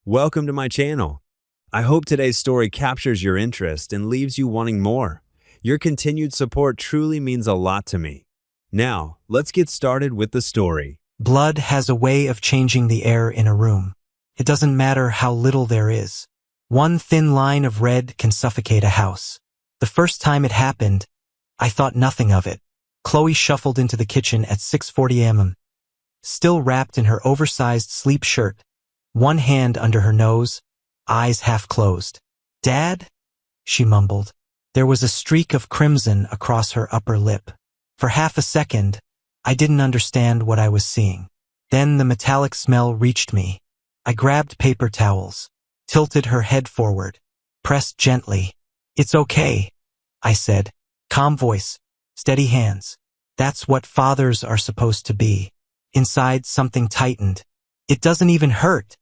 Welcome to my channel. I hope today's story captures your interest and leaves you wanting more. Your continued support truly means a lot to me. Now, let's get started with the story. Blood has a way of changing the air in a room. It doesn't matter how little there is. One thin line of red can suffocate a house. The first time it happened, I thought nothing of it. Chloe shuffled into the kitchen at 6:40 a.m., still wrapped in her oversized sleep shirt, one hand under her nose, eyes half closed. "Dad?" she mumbled. There was a streak of crimson across her upper lip. For half a second, I didn't understand what I was seeing. Then the metallic smell reached me. I grabbed paper towels, tilted her head forward, pressed gently. "It's okay," I said. Calm voice, steady hands. That's what fathers are supposed to be. Inside, something tightened. "It doesn't even hurt,"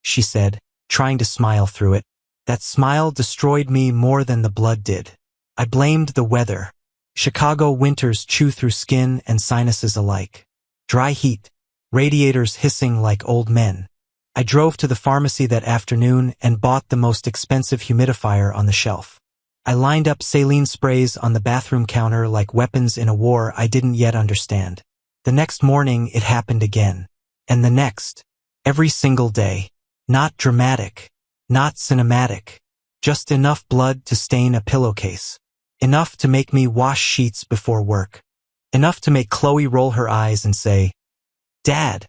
she said, trying to smile through it. That smile destroyed me more than the blood did. I blamed the weather. Chicago winters chew through skin and sinuses alike. Dry heat, radiators hissing like old men. I drove to the pharmacy that afternoon and bought the most expensive humidifier on the shelf. I lined up saline sprays on the bathroom counter like weapons in a war I didn't yet understand. The next morning it happened again. And the next. Every single day. Not dramatic. Not cinematic. Just enough blood to stain a pillowcase. Enough to make me wash sheets before work. Enough to make Chloe roll her eyes and say, "Dad,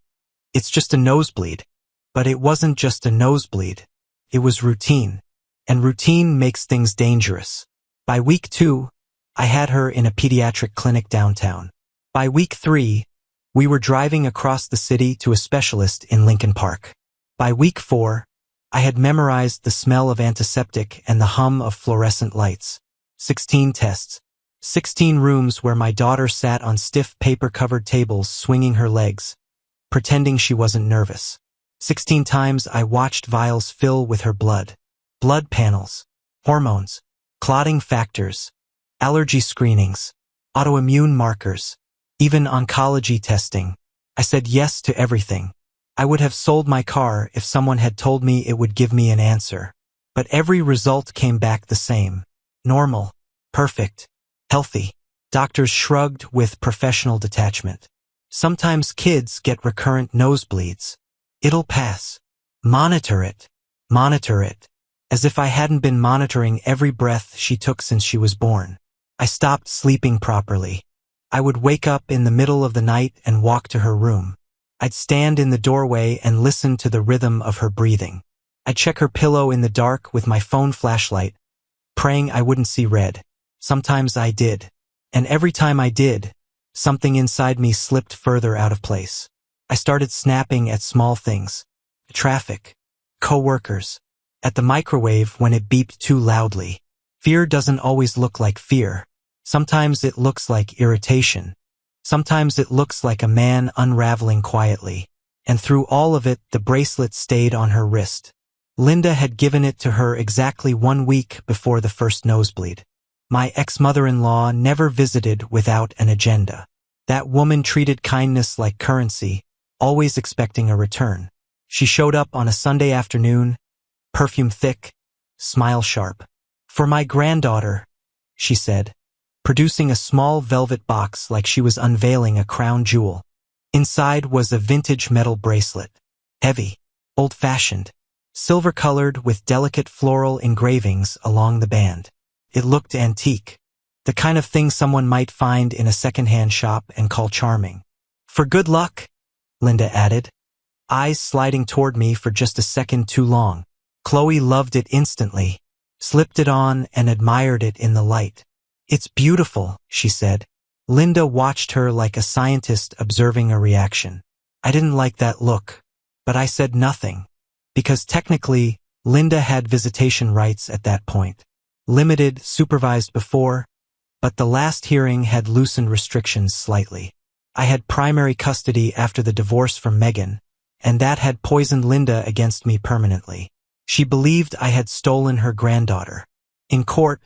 it's just a nosebleed." But it wasn't just a nosebleed. It was routine. And routine makes things dangerous. By week 2, I had her in a pediatric clinic downtown. By week 3, we were driving across the city to a specialist in Lincoln Park. By week 4, I had memorized the smell of antiseptic and the hum of fluorescent lights. 16 tests. 16 rooms where my daughter sat on stiff paper-covered tables swinging her legs, pretending she wasn't nervous. 16 times I watched vials fill with her blood. Blood panels, hormones, clotting factors, allergy screenings, autoimmune markers, even oncology testing. I said yes to everything. I would have sold my car if someone had told me it would give me an answer. But every result came back the same. Normal, perfect, healthy. Doctors shrugged with professional detachment. "Sometimes kids get recurrent nosebleeds. It'll pass. Monitor it. Monitor it." As if I hadn't been monitoring every breath she took since she was born. I stopped sleeping properly. I would wake up in the middle of the night and walk to her room. I'd stand in the doorway and listen to the rhythm of her breathing. I'd check her pillow in the dark with my phone flashlight, praying I wouldn't see red. Sometimes I did. And every time I did, something inside me slipped further out of place. I started snapping at small things. Traffic. Co-workers. At the microwave when it beeped too loudly. Fear doesn't always look like fear. Sometimes it looks like irritation. Sometimes it looks like a man unraveling quietly. And through all of it, the bracelet stayed on her wrist. Linda had given it to her exactly 1 week before the first nosebleed. My ex-mother-in-law never visited without an agenda. That woman treated kindness like currency, always expecting a return. She showed up on a Sunday afternoon, perfume thick, smile sharp. "For my granddaughter," she said, producing a small velvet box like she was unveiling a crown jewel. Inside was a vintage metal bracelet. Heavy, old-fashioned, silver-colored with delicate floral engravings along the band. It looked antique. The kind of thing someone might find in a second-hand shop and call charming. "For good luck," Linda added, eyes sliding toward me for just a second too long. Chloe loved it instantly, slipped it on and admired it in the light. "It's beautiful," she said. Linda watched her like a scientist observing a reaction. I didn't like that look, but I said nothing, because technically, Linda had visitation rights at that point. Limited, supervised before, but the last hearing had loosened restrictions slightly. I had primary custody after the divorce from Megan, and that had poisoned Linda against me permanently. She believed I had stolen her granddaughter. In court,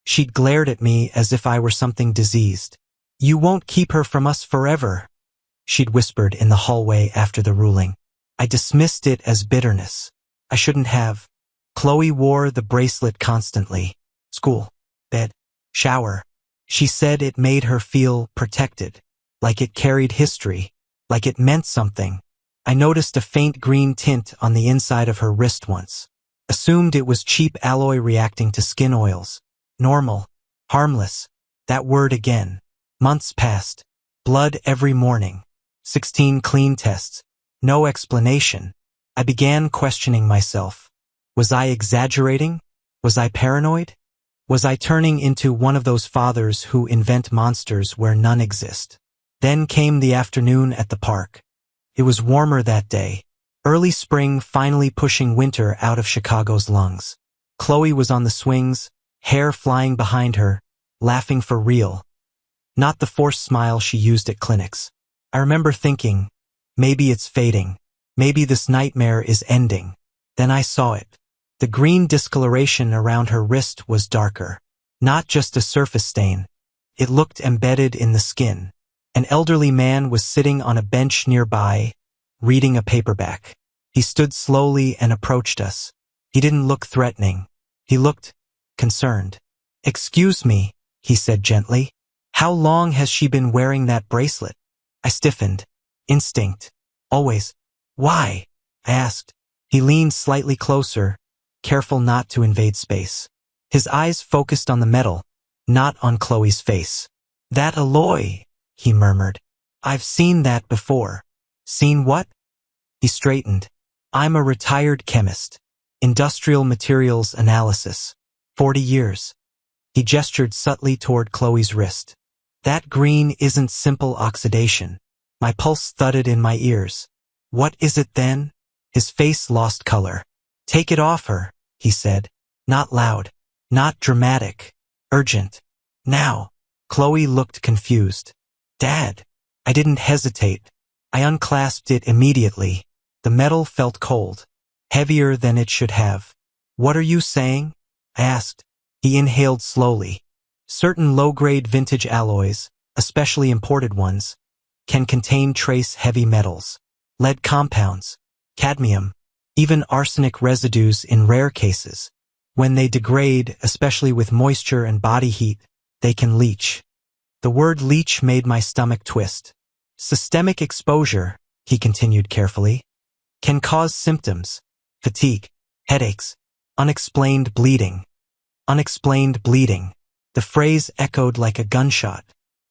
she'd glared at me as if I were something diseased. "You won't keep her from us forever," she'd whispered in the hallway after the ruling. I dismissed it as bitterness. I shouldn't have. Chloe wore the bracelet constantly. School, bed, shower. She said it made her feel protected, like it carried history, like it meant something. I noticed a faint green tint on the inside of her wrist once. Assumed it was cheap alloy reacting to skin oils. Normal. Harmless. That word again. Months passed. Blood every morning. 16 clean tests. No explanation. I began questioning myself. Was I exaggerating? Was I paranoid? Was I turning into one of those fathers who invent monsters where none exist? Then came the afternoon at the park. It was warmer that day. Early spring finally pushing winter out of Chicago's lungs. Chloe was on the swings, hair flying behind her, laughing for real. Not the forced smile she used at clinics. I remember thinking, maybe it's fading. Maybe this nightmare is ending. Then I saw it. The green discoloration around her wrist was darker. Not just a surface stain. It looked embedded in the skin. An elderly man was sitting on a bench nearby, reading a paperback. He stood slowly and approached us. He didn't look threatening. He looked concerned. "Excuse me," he said gently. "How long has she been wearing that bracelet?" I stiffened. Instinct. Always. "Why?" I asked. He leaned slightly closer, careful not to invade space. His eyes focused on the metal, not on Chloe's face. "That alloy," he murmured. "I've seen that before." "Seen what?" He straightened. "I'm a retired chemist. Industrial materials analysis. 40 years. He gestured subtly toward Chloe's wrist. "That green isn't simple oxidation." My pulse thudded in my ears. "What is it then?" His face lost color. "Take it off her," he said. Not loud. Not dramatic. Urgent. Now. Chloe looked confused. "Dad." I didn't hesitate. I unclasped it immediately. The metal felt cold. Heavier than it should have. "What are you saying?" I asked. He inhaled slowly. "Certain low-grade vintage alloys, especially imported ones, can contain trace heavy metals. Lead compounds, cadmium, even arsenic residues in rare cases. When they degrade, especially with moisture and body heat, they can leach." The word leach made my stomach twist. "Systemic exposure," he continued carefully, "can cause symptoms, fatigue, headaches, unexplained bleeding." Unexplained bleeding. The phrase echoed like a gunshot.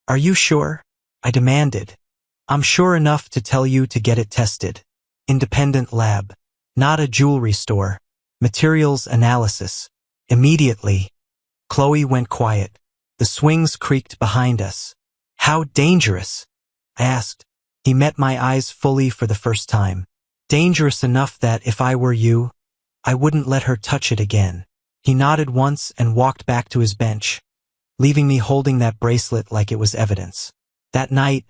"Are you sure?" I demanded. "I'm sure enough to tell you to get it tested. Independent lab. Not a jewelry store. Materials analysis. Immediately." Chloe went quiet. The swings creaked behind us. "How dangerous?" I asked. He met my eyes fully for the first time. "Dangerous enough that if I were you, I wouldn't let her touch it again." He nodded once and walked back to his bench, leaving me holding that bracelet like it was evidence. That night,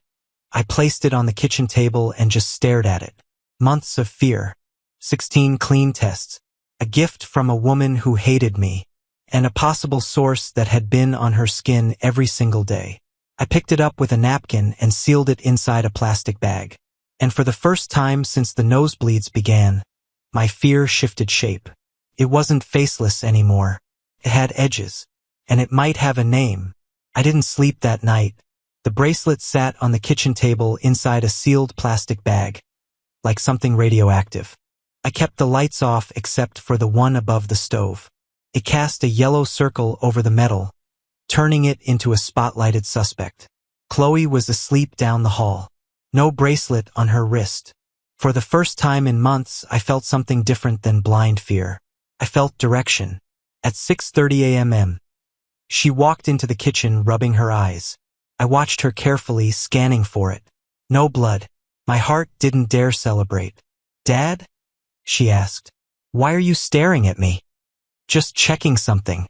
I placed it on the kitchen table and just stared at it. Months of fear. 16 clean tests. A gift from a woman who hated me, and a possible source that had been on her skin every single day. I picked it up with a napkin and sealed it inside a plastic bag. And for the first time since the nosebleeds began, my fear shifted shape. It wasn't faceless anymore. It had edges, and it might have a name. I didn't sleep that night. The bracelet sat on the kitchen table inside a sealed plastic bag, like something radioactive. I kept the lights off except for the one above the stove. It cast a yellow circle over the metal, turning it into a spotlighted suspect. Chloe was asleep down the hall. No bracelet on her wrist. For the first time in months, I felt something different than blind fear. I felt direction. At 6:30 a.m. She walked into the kitchen, rubbing her eyes. I watched her carefully, scanning for it. No blood. My heart didn't dare celebrate. "Dad?" she asked. "Why are you staring at me?" "Just checking something,"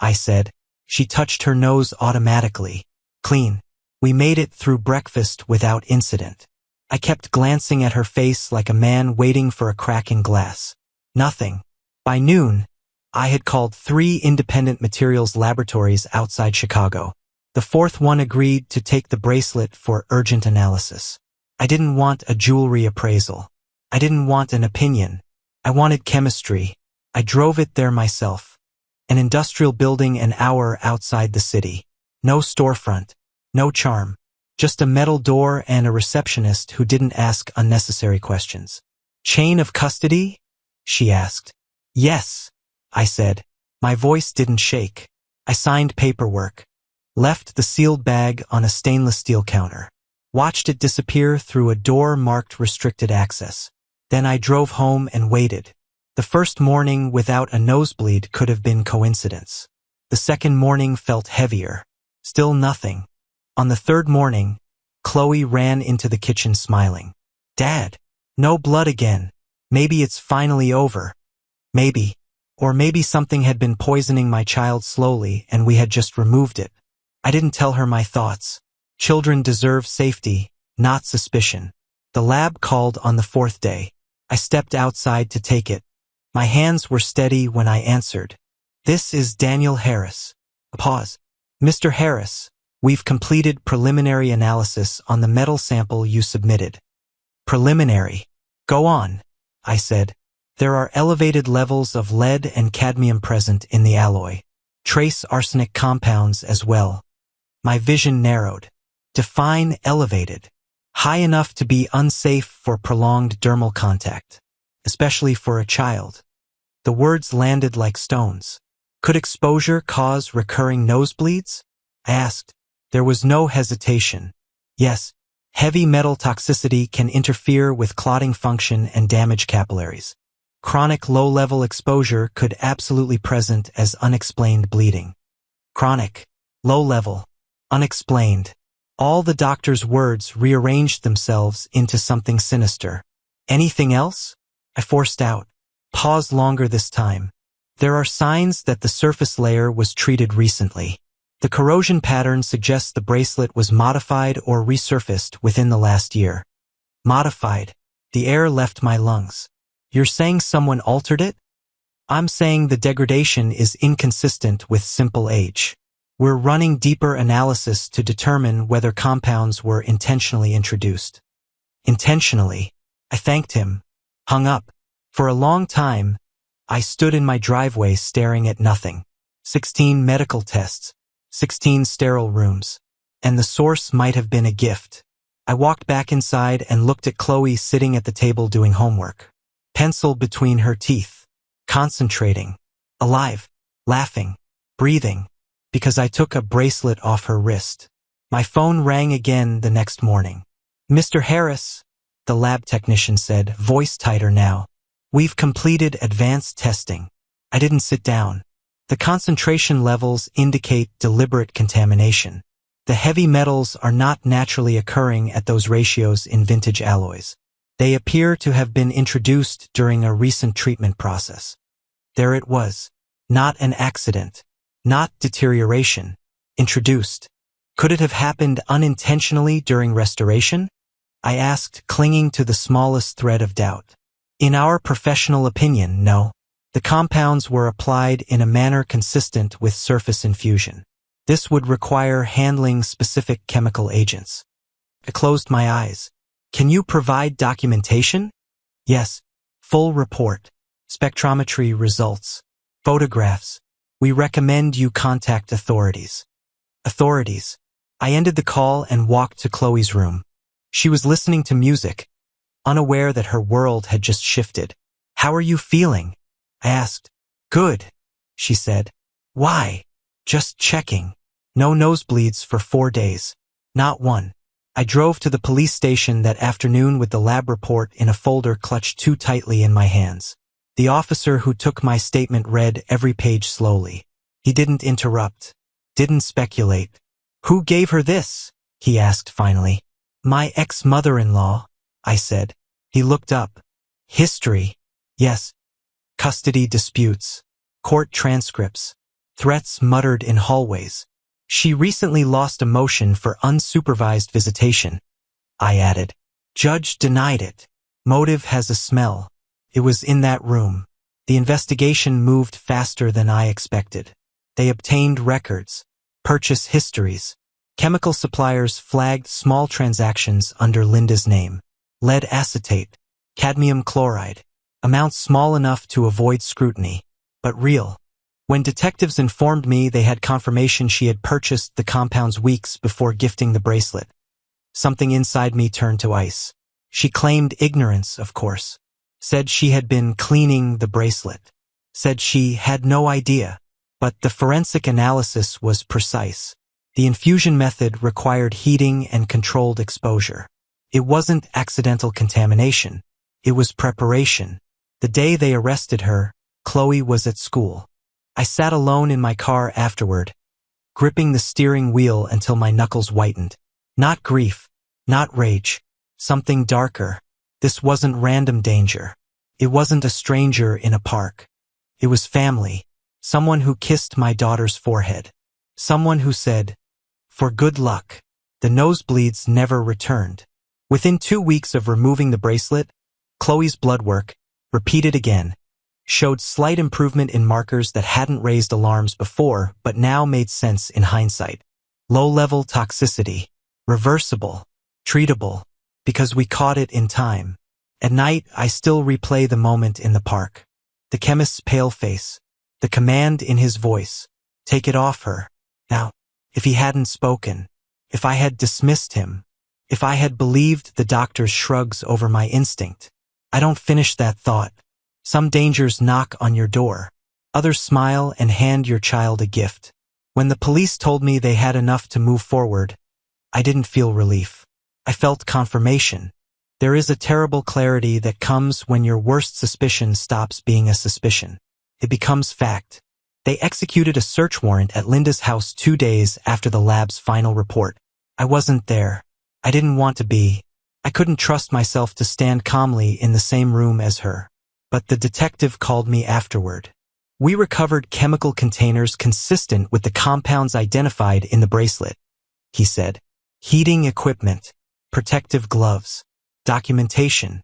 I said. She touched her nose automatically. Clean. We made it through breakfast without incident. I kept glancing at her face like a man waiting for a crack in glass. Nothing. By noon, I had called 3 independent materials laboratories outside Chicago. The 4th one agreed to take the bracelet for urgent analysis. I didn't want a jewelry appraisal. I didn't want an opinion. I wanted chemistry. I drove it there myself. An industrial building an hour outside the city. No storefront. No charm. Just a metal door and a receptionist who didn't ask unnecessary questions. Chain of custody? She asked. Yes, I said. My voice didn't shake. I signed paperwork. Left the sealed bag on a stainless steel counter. Watched it disappear through a door marked restricted access. Then I drove home and waited. The first morning without a nosebleed could have been coincidence. The second morning felt heavier. Still nothing. On the third morning, Chloe ran into the kitchen smiling. Dad, no blood again. Maybe it's finally over. Maybe. Or maybe something had been poisoning my child slowly and we had just removed it. I didn't tell her my thoughts. Children deserve safety, not suspicion. The lab called on the fourth day. I stepped outside to take it. My hands were steady when I answered. This is Daniel Harris. A pause. Mr. Harris, we've completed preliminary analysis on the metal sample you submitted. Preliminary. Go on, I said. There are elevated levels of lead and cadmium present in the alloy. Trace arsenic compounds as well. My vision narrowed. Define elevated. High enough to be unsafe for prolonged dermal contact, especially for a child. The words landed like stones. Could exposure cause recurring nosebleeds? I asked. There was no hesitation. Yes, heavy metal toxicity can interfere with clotting function and damage capillaries. Chronic low-level exposure could absolutely present as unexplained bleeding. Chronic, low-level, unexplained. All the doctor's words rearranged themselves into something sinister. Anything else? I forced out. Pause longer this time. There are signs that the surface layer was treated recently. The corrosion pattern suggests the bracelet was modified or resurfaced within the last year. Modified. The air left my lungs. You're saying someone altered it? I'm saying the degradation is inconsistent with simple age. We're running deeper analysis to determine whether compounds were intentionally introduced. Intentionally. I thanked him. Hung up. For a long time, I stood in my driveway staring at nothing. 16 medical tests. 16 sterile rooms. And the source might have been a gift. I walked back inside and looked at Chloe sitting at the table doing homework. Pencil between her teeth. Concentrating. Alive. Laughing. Breathing. Because I took a bracelet off her wrist. My phone rang again the next morning. Mr. Harris, the lab technician said, voice tighter now. We've completed advanced testing. I didn't sit down. The concentration levels indicate deliberate contamination. The heavy metals are not naturally occurring at those ratios in vintage alloys. They appear to have been introduced during a recent treatment process. There it was. Not an accident. Not deterioration. Introduced. Could it have happened unintentionally during restoration? I asked, clinging to the smallest thread of doubt. In our professional opinion, no. The compounds were applied in a manner consistent with surface infusion. This would require handling specific chemical agents. I closed my eyes. Can you provide documentation? Yes. Full report. Spectrometry results. Photographs. We recommend you contact authorities. Authorities. I ended the call and walked to Chloe's room. She was listening to music, unaware that her world had just shifted. How are you feeling? I asked. Good, she said. Why? Just checking. No nosebleeds for 4 days. Not one. I drove to the police station that afternoon with the lab report in a folder clutched too tightly in my hands. The officer who took my statement read every page slowly. He didn't interrupt. Didn't speculate. Who gave her this? He asked finally. My ex-mother-in-law, I said. He looked up. History. Yes. Custody disputes. Court transcripts. Threats muttered in hallways. She recently lost a motion for unsupervised visitation. I added. Judge denied it. Motive has a smell. It was in that room. The investigation moved faster than I expected. They obtained records, purchase histories. Chemical suppliers flagged small transactions under Linda's name. Lead acetate, cadmium chloride. amounts small enough to avoid scrutiny, but real. When detectives informed me they had confirmation she had purchased the compounds weeks before gifting the bracelet, something inside me turned to ice. She claimed ignorance, of course. Said she had been cleaning the bracelet. Said she had no idea. But the forensic analysis was precise. The infusion method required heating and controlled exposure. It wasn't accidental contamination. It was preparation. The day they arrested her, Chloe was at school. I sat alone in my car afterward, gripping the steering wheel until my knuckles whitened. Not grief, not rage, something darker. This wasn't random danger. It wasn't a stranger in a park. It was family. Someone who kissed my daughter's forehead. Someone who said, "For good luck." The nosebleeds never returned. Within 2 weeks of removing the bracelet, Chloe's blood work, repeated again, showed slight improvement in markers that hadn't raised alarms before but now made sense in hindsight. Low-level toxicity. Reversible. Treatable. Because we caught it in time. At night, I still replay the moment in the park. The chemist's pale face. The command in his voice. Take it off her. Now, if he hadn't spoken, if I had dismissed him, if I had believed the doctor's shrugs over my instinct. I don't finish that thought. Some dangers knock on your door. Others smile and hand your child a gift. When the police told me they had enough to move forward, I didn't feel relief. I felt confirmation. There is a terrible clarity that comes when your worst suspicion stops being a suspicion. It becomes fact. They executed a search warrant at Linda's house 2 days after the lab's final report. I wasn't there. I didn't want to be. I couldn't trust myself to stand calmly in the same room as her. But the detective called me afterward. We recovered chemical containers consistent with the compounds identified in the bracelet, he said. Heating equipment, protective gloves, documentation.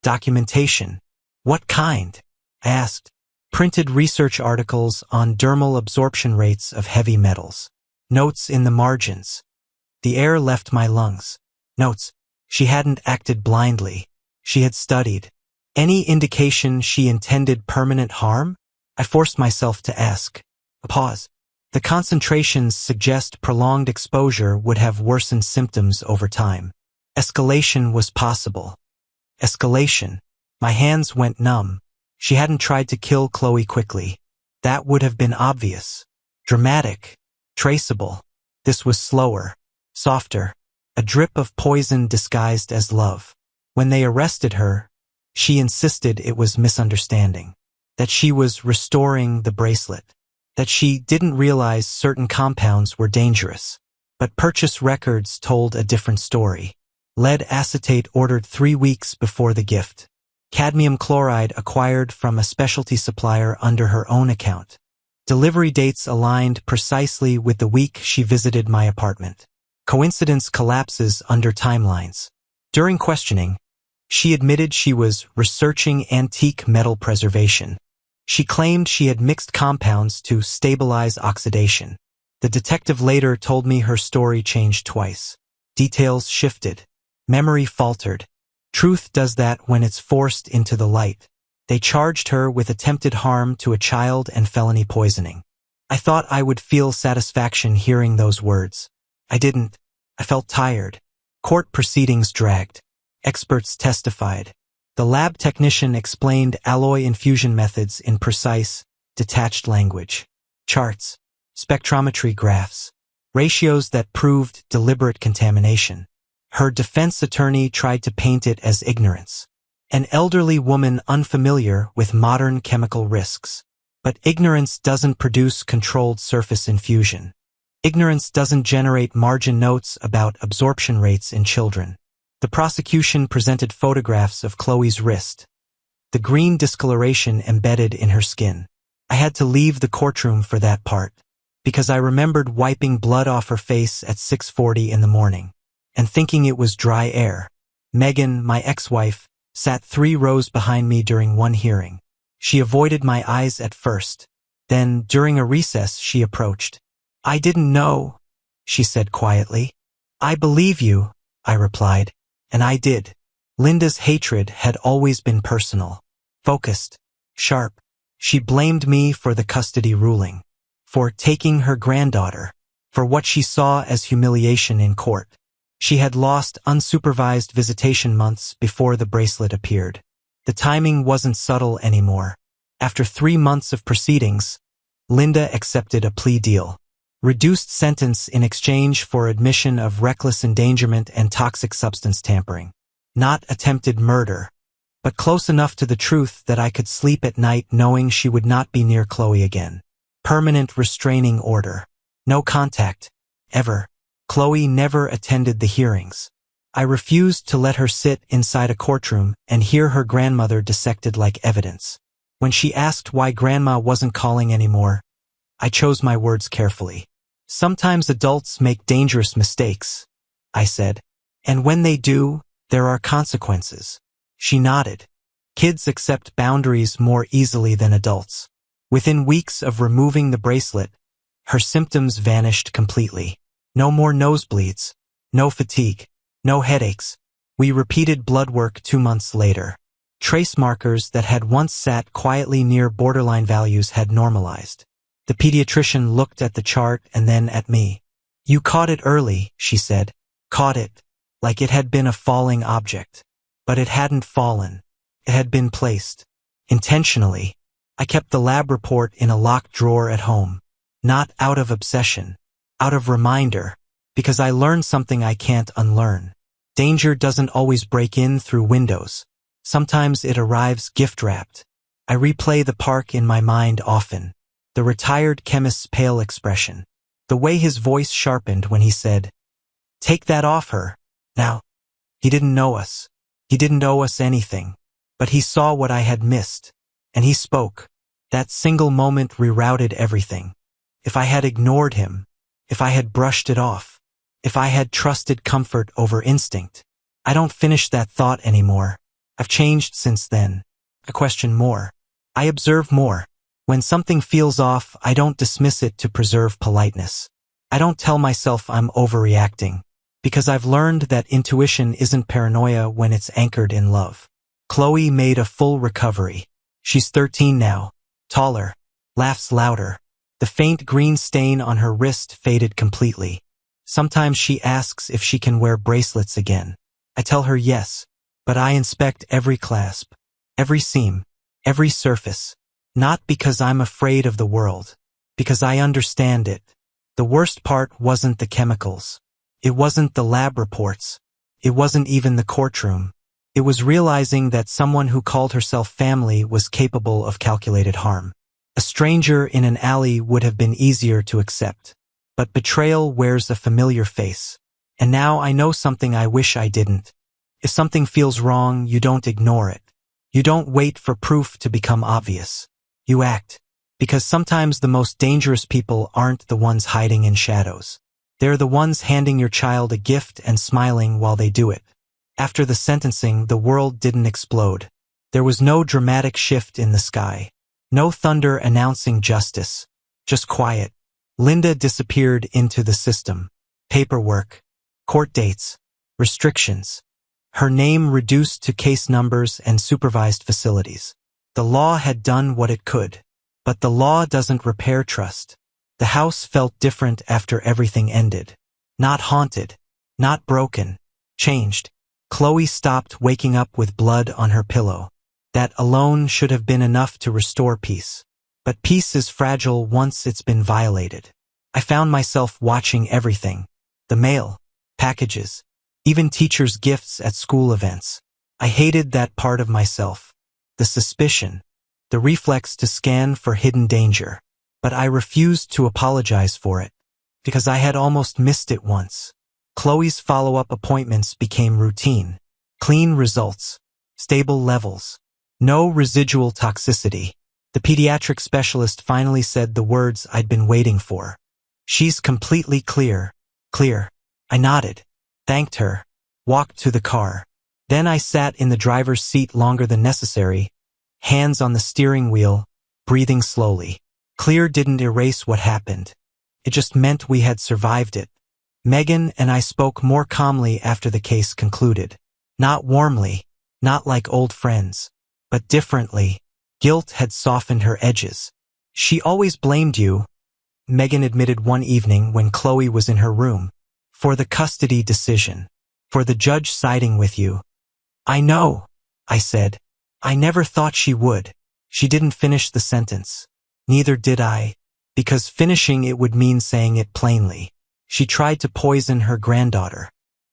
Documentation. What kind? I asked. Printed research articles on dermal absorption rates of heavy metals. Notes in the margins. The air left my lungs. Notes. She hadn't acted blindly. She had studied. Any indication she intended permanent harm? I forced myself to ask. A pause. The concentrations suggest prolonged exposure would have worsened symptoms over time. Escalation was possible. Escalation. My hands went numb. She hadn't tried to kill Chloe quickly. That would have been obvious. Dramatic. Traceable. This was slower. Softer. A drip of poison disguised as love. When they arrested her, she insisted it was misunderstanding. That she was restoring the bracelet. That she didn't realize certain compounds were dangerous. But purchase records told a different story. Lead acetate ordered 3 weeks before the gift. Cadmium chloride acquired from a specialty supplier under her own account. Delivery dates aligned precisely with the week she visited my apartment. Coincidence collapses under timelines. During questioning, she admitted she was researching antique metal preservation. She claimed she had mixed compounds to stabilize oxidation. The detective later told me her story changed twice. Details shifted. Memory faltered. Truth does that when it's forced into the light. They charged her with attempted harm to a child and felony poisoning. I thought I would feel satisfaction hearing those words. I didn't. I felt tired. Court proceedings dragged. Experts testified. The lab technician explained alloy infusion methods in precise, detached language. Charts. Spectrometry graphs. Ratios that proved deliberate contamination. Her defense attorney tried to paint it as ignorance. An elderly woman unfamiliar with modern chemical risks. But ignorance doesn't produce controlled surface infusion. Ignorance doesn't generate margin notes about absorption rates in children. The prosecution presented photographs of Chloe's wrist. The green discoloration embedded in her skin. I had to leave the courtroom for that part, because I remembered wiping blood off her face at 6:40 in the morning, and thinking it was dry air. Megan, my ex-wife, sat 3 rows behind me during one hearing. She avoided my eyes at first. Then, during a recess, she approached. I didn't know, she said quietly. I believe you, I replied. And I did. Linda's hatred had always been personal. focused, sharp. She blamed me for the custody ruling, for taking her granddaughter, for what she saw as humiliation in court. She had lost unsupervised visitation months before the bracelet appeared. The timing wasn't subtle anymore. After 3 months of proceedings, Linda accepted a plea deal. Reduced sentence in exchange for admission of reckless endangerment and toxic substance tampering. Not attempted murder, but close enough to the truth that I could sleep at night knowing she would not be near Chloe again. Permanent restraining order. No contact. Ever. Chloe never attended the hearings. I refused to let her sit inside a courtroom and hear her grandmother dissected like evidence. When she asked why Grandma wasn't calling anymore, I chose my words carefully. Sometimes adults make dangerous mistakes, I said. And when they do, there are consequences. She nodded. Kids accept boundaries more easily than adults. Within weeks of removing the bracelet, her symptoms vanished completely. No more nosebleeds, no fatigue, no headaches. We repeated blood work 2 months later. Trace markers that had once sat quietly near borderline values had normalized. The pediatrician looked at the chart and then at me. You caught it early, she said. Caught it, like it had been a falling object. But it hadn't fallen. It had been placed. Intentionally. I kept the lab report in a locked drawer at home. Not out of obsession. Out of reminder. Because I learned something I can't unlearn. Danger doesn't always break in through windows. Sometimes it arrives gift-wrapped. I replay the park in my mind often. The retired chemist's pale expression. The way his voice sharpened when he said, "Take that off her, now." He didn't know us. He didn't owe us anything. But he saw what I had missed. And he spoke. That single moment rerouted everything. If I had ignored him, if I had brushed it off, if I had trusted comfort over instinct. I don't finish that thought anymore. I've changed since then. I question more. I observe more. When something feels off, I don't dismiss it to preserve politeness. I don't tell myself I'm overreacting, because I've learned that intuition isn't paranoia when it's anchored in love. Chloe made a full recovery. She's 13 now, taller, laughs louder. The faint green stain on her wrist faded completely. Sometimes she asks if she can wear bracelets again. I tell her yes, but I inspect every clasp, every seam, every surface. Not because I'm afraid of the world, because I understand it. The worst part wasn't the chemicals. It wasn't the lab reports. It wasn't even the courtroom. It was realizing that someone who called herself family was capable of calculated harm. A stranger in an alley would have been easier to accept. But betrayal wears a familiar face. And now I know something I wish I didn't. If something feels wrong, you don't ignore it. You don't wait for proof to become obvious. You act. Because sometimes the most dangerous people aren't the ones hiding in shadows. They're the ones handing your child a gift and smiling while they do it. After the sentencing, the world didn't explode. There was no dramatic shift in the sky. No thunder announcing justice. Just quiet. Linda disappeared into the system. Paperwork. Court dates. Restrictions. Her name reduced to case numbers and supervised facilities. The law had done what it could. But the law doesn't repair trust. The house felt different after everything ended. Not haunted. Not broken. Changed. Chloe stopped waking up with blood on her pillow. That alone should have been enough to restore peace. But peace is fragile once it's been violated. I found myself watching everything. The mail. Packages. Even teachers' gifts at school events. I hated that part of myself. The suspicion. The reflex to scan for hidden danger. But I refused to apologize for it. Because I had almost missed it once. Chloe's follow-up appointments became routine. Clean results. Stable levels. No residual toxicity. The pediatric specialist finally said the words I'd been waiting for. She's completely clear. Clear. I nodded. Thanked her. Walked to the car. Then I sat in the driver's seat longer than necessary, hands on the steering wheel, breathing slowly. Clear didn't erase what happened. It just meant we had survived it. Megan and I spoke more calmly after the case concluded. Not warmly, not like old friends, but differently. Guilt had softened her edges. She always blamed you, Megan admitted one evening when Chloe was in her room, for the custody decision, for the judge siding with you. I know, I said. I never thought she would. She didn't finish the sentence. Neither did I, because finishing it would mean saying it plainly. She tried to poison her granddaughter.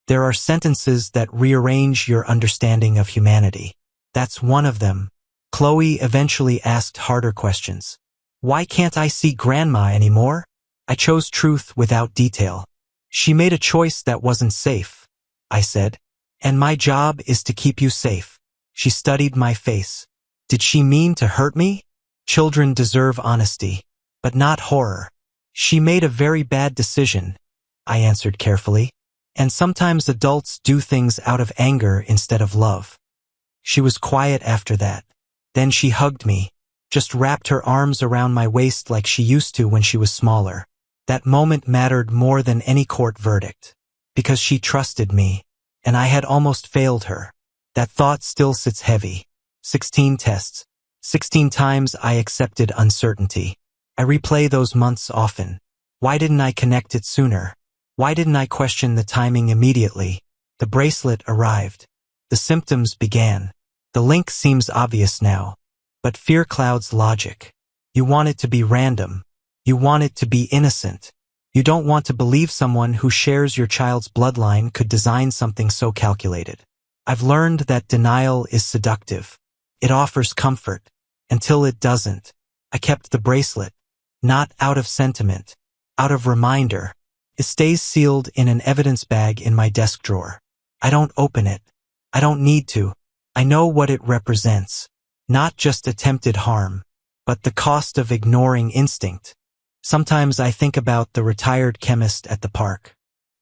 There are sentences that rearrange your understanding of humanity. That's one of them. Chloe eventually asked harder questions. Why can't I see Grandma anymore? I chose truth without detail. She made a choice that wasn't safe, I said. And my job is to keep you safe. She studied my face. Did she mean to hurt me? Children deserve honesty, but not horror. She made a very bad decision, I answered carefully. And sometimes adults do things out of anger instead of love. She was quiet after that. Then she hugged me, just wrapped her arms around my waist like she used to when she was smaller. That moment mattered more than any court verdict, because she trusted me, and I had almost failed her. That thought still sits heavy. 16 tests. 16 times I accepted uncertainty. I replay those months often. Why didn't I connect it sooner? Why didn't I question the timing immediately? The bracelet arrived. The symptoms began. The link seems obvious now, but fear clouds logic. You want it to be random. You want it to be innocent. You don't want to believe someone who shares your child's bloodline could design something so calculated. I've learned that denial is seductive. It offers comfort, until it doesn't. I kept the bracelet, not out of sentiment, out of reminder. It stays sealed in an evidence bag in my desk drawer. I don't open it. I don't need to. I know what it represents. Not just attempted harm, but the cost of ignoring instinct. Sometimes I think about the retired chemist at the park.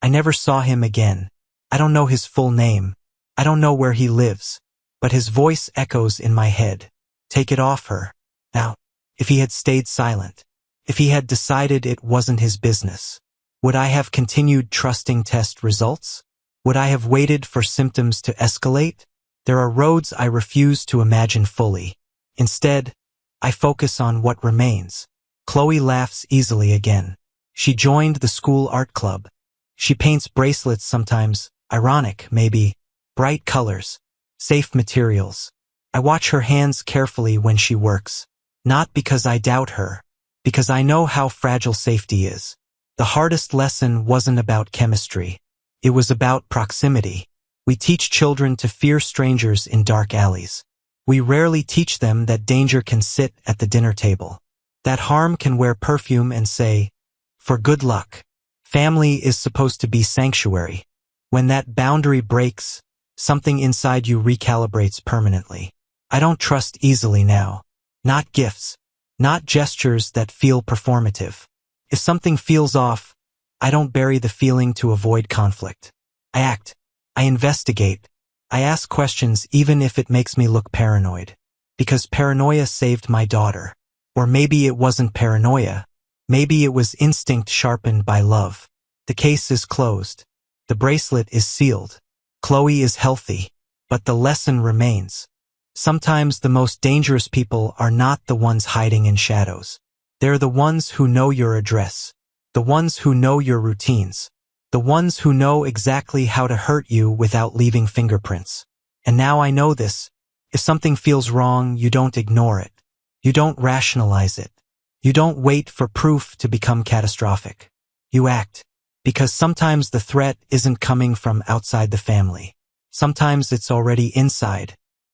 I never saw him again. I don't know his full name. I don't know where he lives. But his voice echoes in my head. Take it off her. Now, if he had stayed silent, if he had decided it wasn't his business, would I have continued trusting test results? Would I have waited for symptoms to escalate? There are roads I refuse to imagine fully. Instead, I focus on what remains. Chloe laughs easily again. She joined the school art club. She paints bracelets sometimes, ironic, maybe, bright colors, safe materials. I watch her hands carefully when she works. Not because I doubt her, because I know how fragile safety is. The hardest lesson wasn't about chemistry. It was about proximity. We teach children to fear strangers in dark alleys. We rarely teach them that danger can sit at the dinner table, that harm can wear perfume and say, for good luck. Family is supposed to be sanctuary. When that boundary breaks, something inside you recalibrates permanently. I don't trust easily now. Not gifts, not gestures that feel performative. If something feels off, I don't bury the feeling to avoid conflict. I act. I investigate. I ask questions even if it makes me look paranoid. Because paranoia saved my daughter. Or maybe it wasn't paranoia. Maybe it was instinct sharpened by love. The case is closed. The bracelet is sealed. Chloe is healthy. But the lesson remains. Sometimes the most dangerous people are not the ones hiding in shadows. They're the ones who know your address. The ones who know your routines. The ones who know exactly how to hurt you without leaving fingerprints. And now I know this. If something feels wrong, you don't ignore it. You don't rationalize it. You don't wait for proof to become catastrophic. You act. Because sometimes the threat isn't coming from outside the family. Sometimes it's already inside.